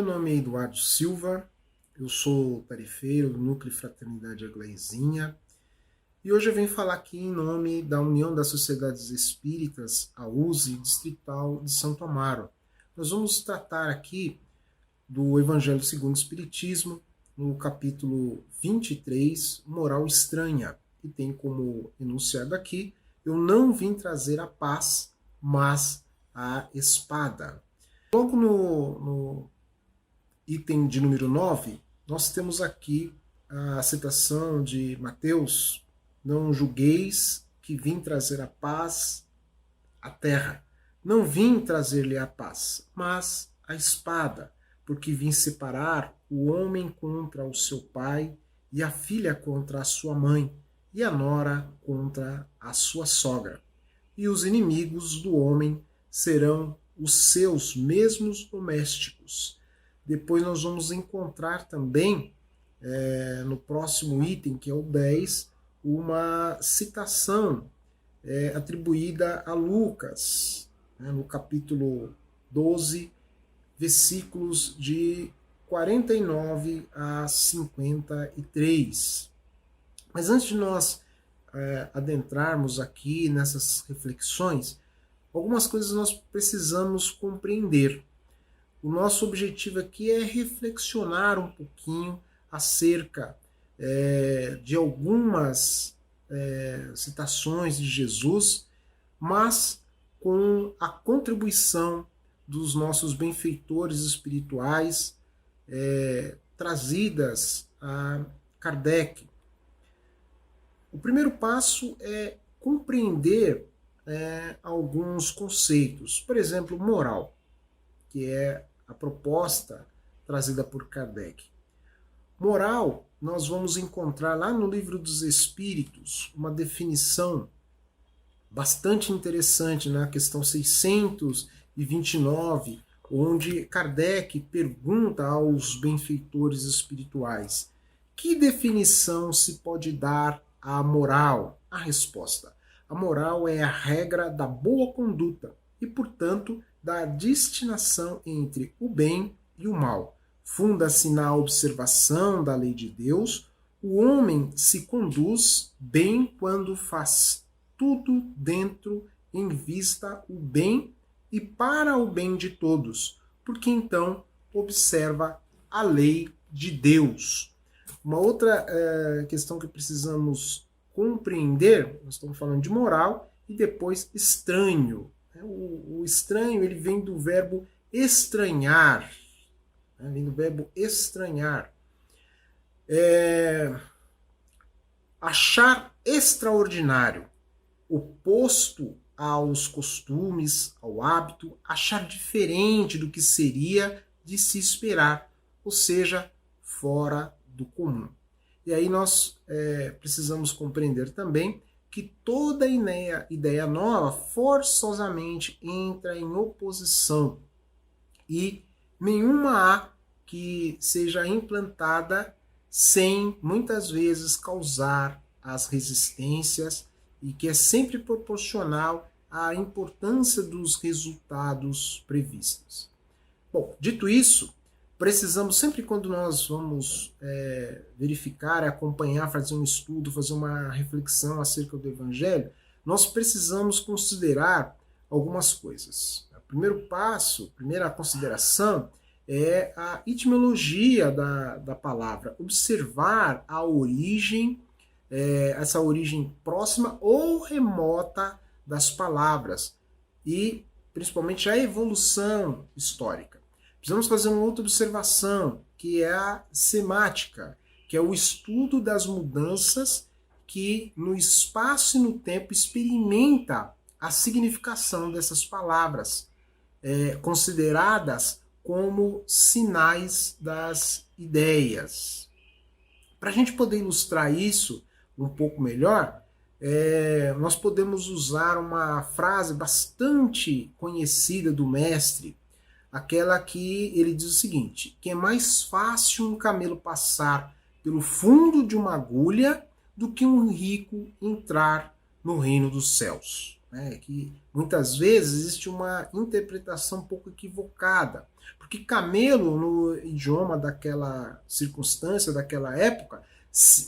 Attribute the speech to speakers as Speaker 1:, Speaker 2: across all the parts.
Speaker 1: Meu nome é Eduardo Silva, eu sou tarefeiro do Núcleo Fraternidade Aglaizinha e hoje eu venho falar aqui em nome da União das Sociedades Espíritas, a USE Distrital de Santo Amaro. Nós vamos tratar aqui do Evangelho segundo o Espiritismo, no capítulo 23, Moral Estranha, que tem como enunciado aqui: eu não vim trazer a paz, mas a espada. Logo no item de número 9, nós temos aqui a citação de Mateus: não julgueis que vim trazer a paz à terra. Não vim trazer-lhe a paz, mas a espada, porque vim separar o homem contra o seu pai, e a filha contra a sua mãe, e a nora contra a sua sogra. E os inimigos do homem serão os seus mesmos domésticos. Depois nós vamos encontrar também, no próximo item, que é o 10, uma citação atribuída a Lucas, no capítulo 12, versículos de 49 a 53. Mas antes de nós adentrarmos aqui nessas reflexões, algumas coisas nós precisamos compreender. O nosso objetivo aqui é reflexionar um pouquinho acerca de algumas citações de Jesus, mas com a contribuição dos nossos benfeitores espirituais trazidas a Kardec. O primeiro passo é compreender alguns conceitos. Por exemplo, moral, que é a proposta trazida por Kardec. Moral, nós vamos encontrar lá no Livro dos Espíritos uma definição bastante interessante na questão 629, onde Kardec pergunta aos benfeitores espirituais: que definição se pode dar à moral? A resposta: a moral é a regra da boa conduta e, portanto, da destinação entre o bem e o mal. Funda-se na observação da lei de Deus. O homem se conduz bem quando faz tudo dentro em vista o bem e para o bem de todos, porque então observa a lei de Deus. Uma outra questão que precisamos compreender, nós estamos falando de moral, e depois estranho. O estranho, ele vem do verbo estranhar. Vem do verbo estranhar. Achar extraordinário, oposto aos costumes, ao hábito, achar diferente do que seria de se esperar, ou seja, fora do comum. E aí nós precisamos compreender também que toda ideia nova forçosamente entra em oposição e nenhuma há que seja implantada sem, muitas vezes, causar as resistências e que é sempre proporcional à importância dos resultados previstos. Bom, dito isso, precisamos, sempre quando nós vamos verificar, acompanhar, fazer um estudo, fazer uma reflexão acerca do Evangelho, nós precisamos considerar algumas coisas. O primeiro passo, a primeira consideração é a etimologia da palavra, observar a origem, essa origem próxima ou remota das palavras e principalmente a evolução histórica. Precisamos fazer uma outra observação, que é a semática, que é o estudo das mudanças que no espaço e no tempo experimenta a significação dessas palavras, consideradas como sinais das ideias. Para a gente poder ilustrar isso um pouco melhor, nós podemos usar uma frase bastante conhecida do mestre, aquela que ele diz o seguinte: que é mais fácil um camelo passar pelo fundo de uma agulha do que um rico entrar no reino dos céus. né, que muitas vezes existe uma interpretação um pouco equivocada, porque camelo, no idioma daquela circunstância, daquela época,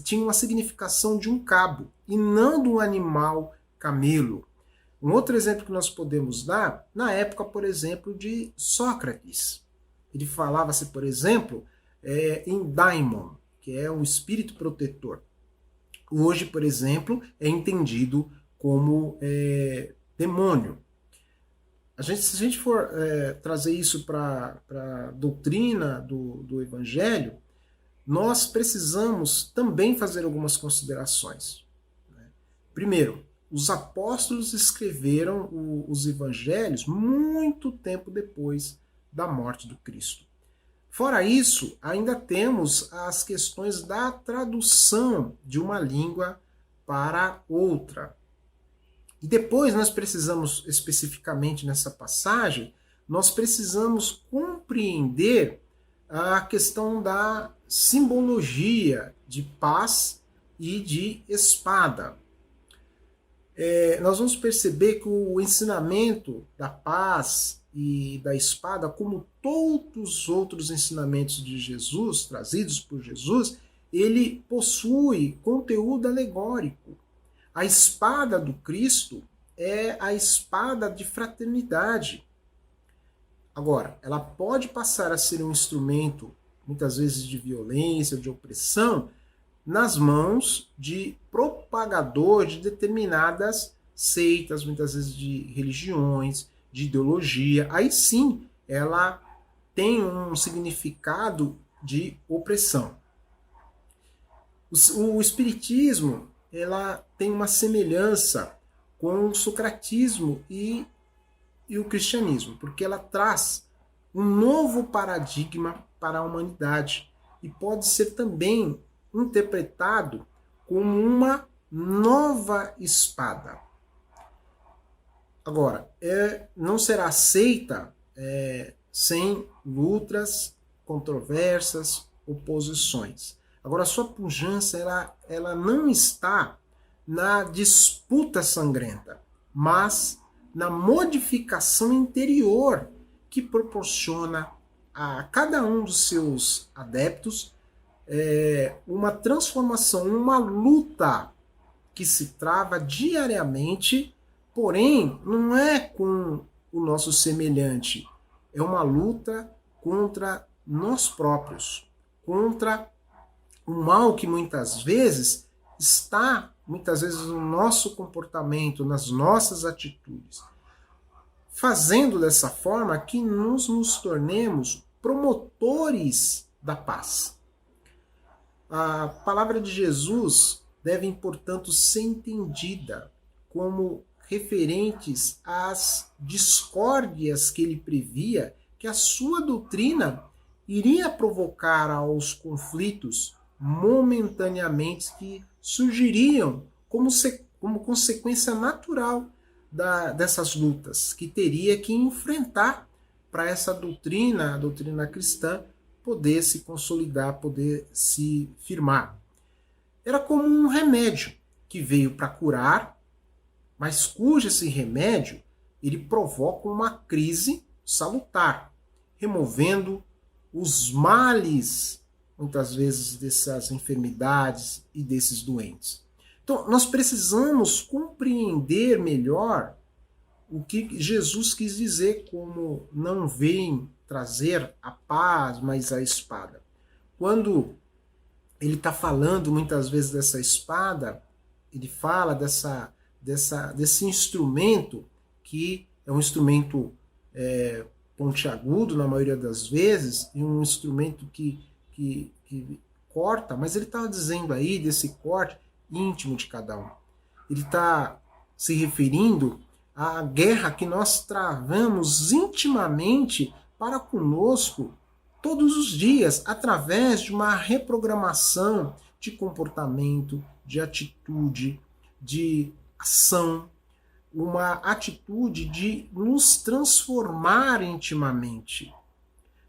Speaker 1: tinha uma significação de um cabo, e não de um animal camelo. Um outro exemplo que nós podemos dar, na época, por exemplo, de Sócrates. Ele falava-se, por exemplo, em daimon, que é um espírito protetor. Hoje, por exemplo, é entendido como demônio. Se a gente for trazer isso para a doutrina do Evangelho, nós precisamos também fazer algumas considerações. Primeiro, os apóstolos escreveram os evangelhos muito tempo depois da morte do Cristo. Fora isso, ainda temos as questões da tradução de uma língua para outra. E depois nós precisamos, especificamente nessa passagem, nós precisamos compreender a questão da simbologia de paz e de espada. Nós vamos perceber que o ensinamento da paz e da espada, como todos os outros ensinamentos de Jesus, trazidos por Jesus, ele possui conteúdo alegórico. A espada do Cristo é a espada de fraternidade. Agora, ela pode passar a ser um instrumento, muitas vezes, de violência, de opressão, nas mãos de propagador de determinadas seitas, muitas vezes de religiões, de ideologia. Aí sim, ela tem um significado de opressão. O espiritismo, ela tem uma semelhança com o socratismo e o cristianismo, porque ela traz um novo paradigma para a humanidade e pode ser também interpretado como uma nova espada. Agora, não será aceita sem lutas, controvérsias, oposições. Agora, a sua pujança ela não está na disputa sangrenta, mas na modificação interior que proporciona a cada um dos seus adeptos uma transformação, uma luta que se trava diariamente, porém não é com o nosso semelhante, é uma luta contra nós próprios, contra o mal que muitas vezes está no nosso comportamento, nas nossas atitudes, fazendo dessa forma que nos tornemos promotores da paz. A palavra de Jesus deve, portanto, ser entendida como referentes às discórdias que ele previa que a sua doutrina iria provocar aos conflitos momentaneamente que surgiriam como consequência natural dessas lutas, que teria que enfrentar para essa doutrina, a doutrina cristã, poder se consolidar, poder se firmar. Era como um remédio que veio para curar, mas cujo esse remédio ele provoca uma crise salutar, removendo os males, muitas vezes, dessas enfermidades e desses doentes. Então, nós precisamos compreender melhor o que Jesus quis dizer como não vem trazer a paz, mas a espada. Quando ele está falando muitas vezes dessa espada, ele fala desse instrumento que é um instrumento pontiagudo na maioria das vezes, e um instrumento que corta, mas ele está dizendo aí desse corte íntimo de cada um. Ele está se referindo à guerra que nós travamos intimamente para conosco todos os dias, através de uma reprogramação de comportamento, de atitude, de ação, uma atitude de nos transformar intimamente.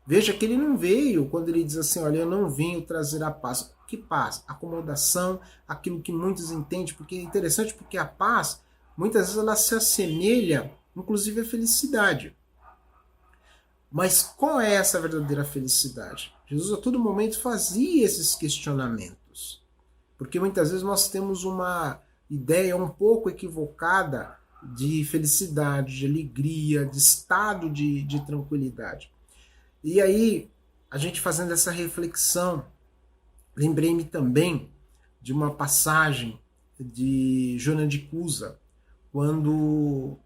Speaker 1: Veja que ele não veio, quando ele diz assim, olha, eu não vim trazer a paz. Que paz? Acomodação, aquilo que muitos entendem, porque é interessante porque a paz, muitas vezes ela se assemelha, inclusive, à felicidade. Mas qual é essa verdadeira felicidade? Jesus a todo momento fazia esses questionamentos. Porque muitas vezes nós temos uma ideia um pouco equivocada de felicidade, de alegria, de estado de tranquilidade. E aí, a gente fazendo essa reflexão, lembrei-me também de uma passagem de Joana de Cusa, quando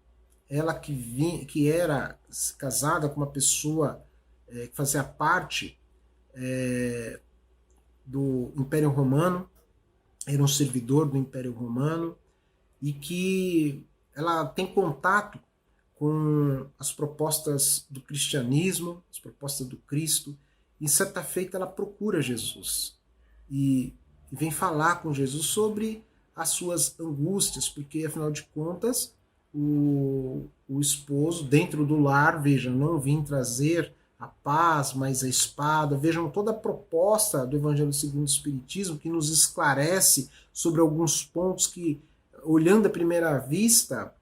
Speaker 1: ela que era casada com uma pessoa que fazia parte do Império Romano, era um servidor do Império Romano, e que ela tem contato com as propostas do cristianismo, as propostas do Cristo, e certa feita ela procura Jesus e vem falar com Jesus sobre as suas angústias, porque afinal de contas o esposo dentro do lar, veja, não vim trazer a paz, mas a espada. Vejam toda a proposta do Evangelho segundo o Espiritismo que nos esclarece sobre alguns pontos que, olhando à primeira vista,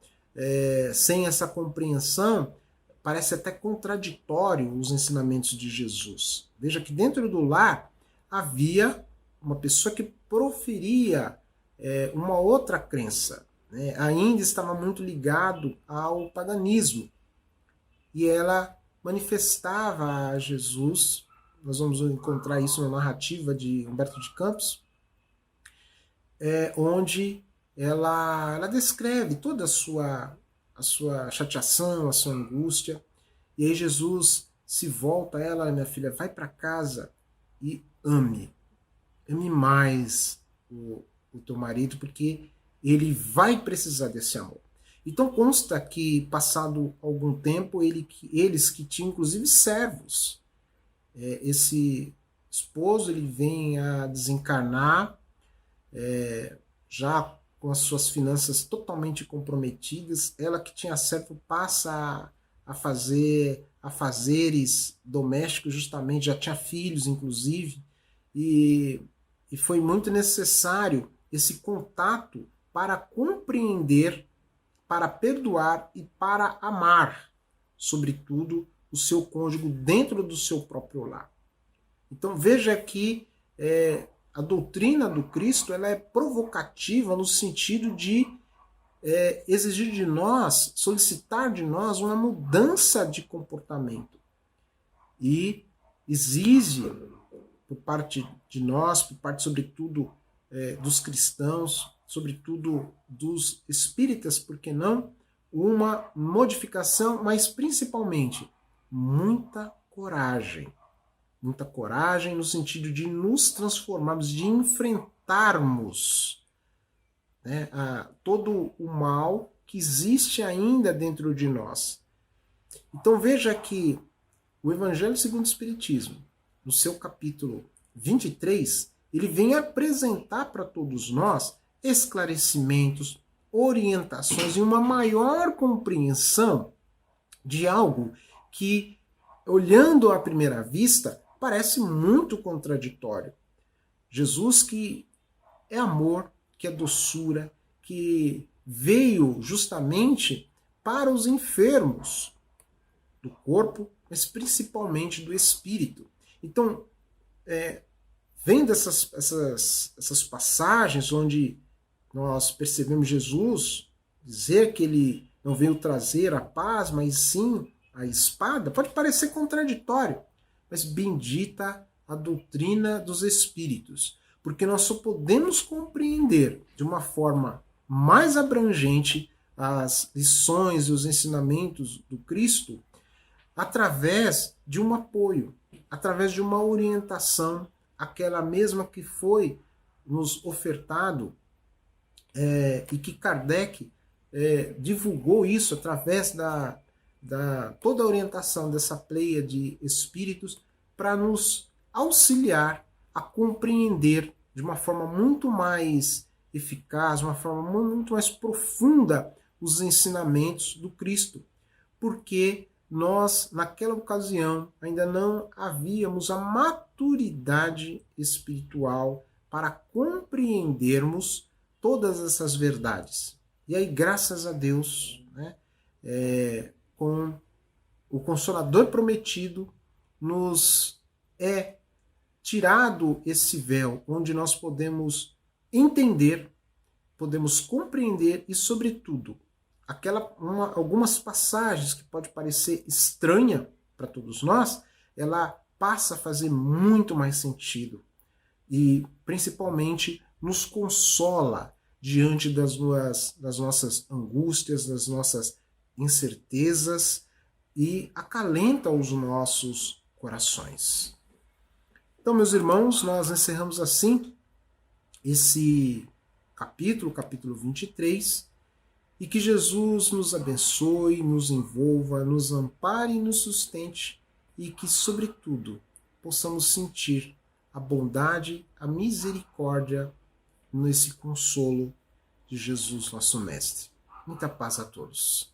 Speaker 1: sem essa compreensão, parece até contraditório os ensinamentos de Jesus. Veja que dentro do lar havia uma pessoa que proferia uma outra crença, né? Ainda estava muito ligado ao paganismo. E ela manifestava a Jesus, nós vamos encontrar isso na narrativa de Humberto de Campos, onde ela descreve toda a sua chateação, a sua angústia, e aí Jesus se volta a ela: minha filha, vai para casa e ame mais o teu marido, porque ele vai precisar desse amor. Então consta que, passado algum tempo, eles que tinham inclusive servos, esse esposo ele vem a desencarnar, já com as suas finanças totalmente comprometidas. Ela que tinha servo passa a fazer afazeres domésticos, justamente, já tinha filhos inclusive, e foi muito necessário esse contato para compreender, para perdoar e para amar, sobretudo, o seu cônjuge dentro do seu próprio lar. Então veja que a doutrina do Cristo ela é provocativa no sentido de exigir de nós, solicitar de nós uma mudança de comportamento. E exige por parte de nós, por parte sobretudo dos cristãos, sobretudo dos espíritas, por que não, uma modificação, mas principalmente muita coragem. Muita coragem no sentido de nos transformarmos, de enfrentarmos, né, todo o mal que existe ainda dentro de nós. Então veja que o Evangelho segundo o Espiritismo, no seu capítulo 23, ele vem apresentar para todos nós esclarecimentos, orientações e uma maior compreensão de algo que, olhando à primeira vista, parece muito contraditório. Jesus, que é amor, que é doçura, que veio justamente para os enfermos do corpo, mas principalmente do espírito. Então, vendo essas passagens onde nós percebemos Jesus dizer que ele não veio trazer a paz, mas sim a espada, pode parecer contraditório, mas bendita a doutrina dos espíritos, porque nós só podemos compreender de uma forma mais abrangente as lições e os ensinamentos do Cristo através de um apoio, através de uma orientação, aquela mesma que foi nos ofertado e que Kardec divulgou isso através da toda a orientação dessa pleia de espíritos para nos auxiliar a compreender de uma forma muito mais eficaz, uma forma muito mais profunda os ensinamentos do Cristo, porque nós, naquela ocasião, ainda não havíamos a maturidade espiritual para compreendermos todas essas verdades. E aí, graças a Deus, né, com o Consolador prometido, nos é tirado esse véu, onde nós podemos entender, podemos compreender e, sobretudo, algumas passagens que pode parecer estranha para todos nós, ela passa a fazer muito mais sentido e, principalmente, nos consola diante das nossas angústias, das nossas incertezas e acalenta os nossos corações. Então, meus irmãos, nós encerramos assim esse capítulo 23, e que Jesus nos abençoe, nos envolva, nos ampare e nos sustente, e que, sobretudo, possamos sentir a bondade, a misericórdia nesse consolo de Jesus, nosso Mestre. Muita paz a todos.